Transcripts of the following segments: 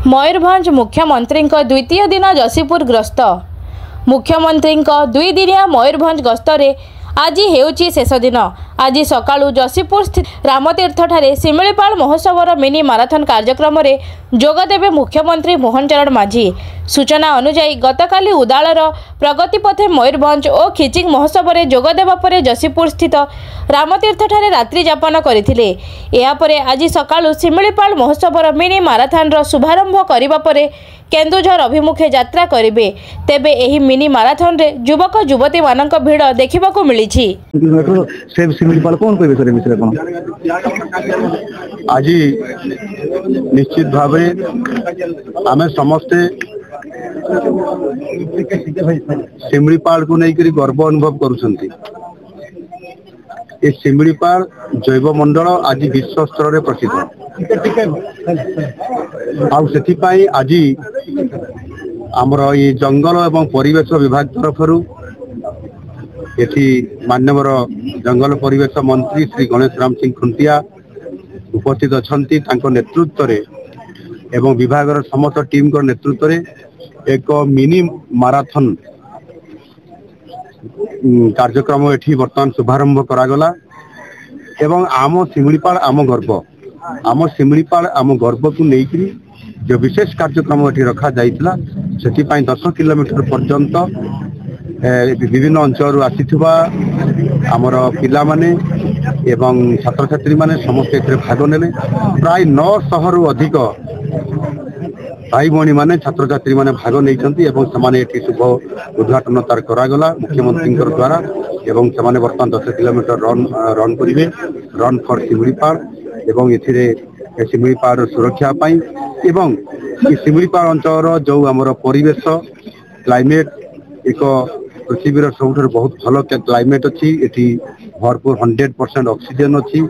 मयूरभंज मुख्यमंत्री द्वितीय दिन जशीपुर गस्त। मुख्यमंत्री 2 दिनिया मयूरभंज गस्तरे आज हेउची शेष दिन। आज सकाळू जशीपुर स्थित रामतीर्थ ठारे शिमिलीपाल महोत्सवर मिनी माराथन कार्यक्रम रे जोगदेवे मुख्यमंत्री मोहन चरण माझी। सूचना अनुसार गतकाली उदालर प्रगतिपथे मयूरभंज और खिचिंग महोत्सव रे जोगदेवा परे जशीपुर स्थित रामतीर्थ ठारे रात्रि यापन करथिले। एहा परे आज सकाळू शिमिलीपाल महोत्सवर मिनी माराथन रो शुभारंभ करिबा परे केन्दुझर अभिमुखे यात्रा करिबे। तेबे एही मिनी माराथन रे युवक युवती मानक भिड़ देखिबाकू मिलिछि। सेब शिमिलीपाल कोन कहबे सर विषय कोन आज निश्चित भाव आमे समस्ते शिमिलीपाल को लेकर गर्व अनुभव करुछंती। ए शिमिलीपाल जैव मंडल आज विश्व स्तर में प्रसिद्ध आज आमर ये जंगल एवं परिवेश विभाग तरफ ये माननीय जंगल परिवेश मंत्री श्री गणेश राम सिंह खुंटिया उपस्थित अच्छा नेतृत्व रे एवं विभाग समस्त टीम नेतृत्व रे एक मिनी माराथन कार्यक्रम एठी वर्तमान शुभारंभ करागला। एवं आम शिमिलीपाल आम शिमिलीपाल आम गर्व को लेकर जो विशेष कार्यक्रम एठी रखा जाइतिला सेति पई 10 किलोमीटर पर्यंत विभिन्न अंचल आसीथिबा आमर पिला माने एवं छात्र छात्री माने समस्त एथिरे भाग नेले। प्राय 900 रु अधिक भाई भौणी माने छात्र छात्री माने भाग नैछंती एवं समाने एठी शुभ उद्घाटन तार करागला मुख्यमंत्री द्वारा। एवं समाने वर्तमान 10 किलोमीटर रन करिवे रन फॉर शिमिलीपाल एवं एथिरे शिमिलीपाल सुरक्षा पाई एवं शिमिलीपाल अंचल जो आमर परिवेश क्लाइमेट एक पृथ्वीर सबुठ बहुत भल क्लाइमेट अच्छी एटी भरपूर 100% ऑक्सीजन अच्छी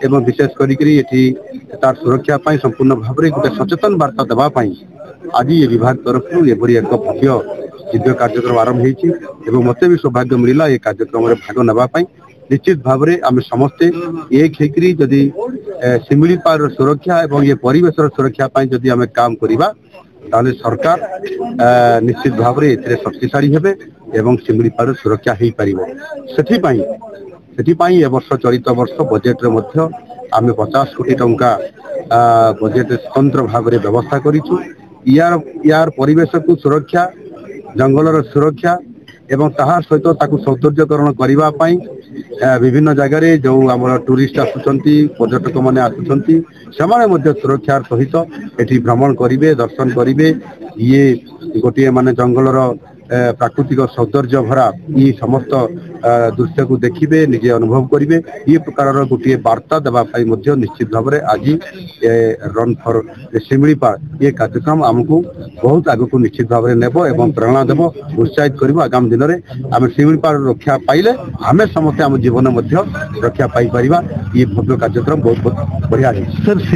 एवं विशेष करी तार सुरक्षा पाई संपूर्ण भाव में गोटे सचेतन वार्ता देवाई आज ये विभाग तरफ एभरी एक भव्य दिव्य कार्यक्रम आरंभ होती। मते भी सौभाग्य मिला ये कार्यक्रम भाग नापी। निश्चित भाव में आम समस्ते एक होकरी जदि शिमिलीपाल सुरक्षा एवं ये परिवेश सुरक्षा जदि आम काम करवा ताले सरकार निश्चित भाव में एथिरे शक्तिशाली हेबे एवं शिमिलीपाल सुरक्षा हो पार। से वर्ष चलित वर्ष बजेट रे मध्य आम 50 कोटी टंका बजेट स्वतंत्र भाव में व्यवस्था करिछु। यार परिवेश को सुरक्षा जंगलर सुरक्षा एवं ताहार सहित ताकू सौंदर्यकरण करिबा पई विभिन्न जगह रे जो आमर टूरिस्ट आसुचंती पर्यटक माने आसुचंती सेमाने मध्य सुरक्षार सहित एठी भ्रमण करिवे दर्शन करिवे। ये गोटे माने जंगलर प्राकृतिक सौंदर्य भरा ये समस्त दृश्य को देखिए निजे अनुभव करेंगे। ये प्रकार गोटे वार्ता देवाई निश्चित भाव में आज रन फॉर शिमिलीपाल ये कार्यक्रम आमको बहुत आग को निश्चित भाव में नेब एवं प्रेरणा देव उत्साहित कर आगामी दिन में आम शिमिलीपाल रक्षा पाइले आम समस्त आम जीवन रक्षा पाई पार। ये भव्य कार्यक्रम बहुत बहुत बढ़िया है सर।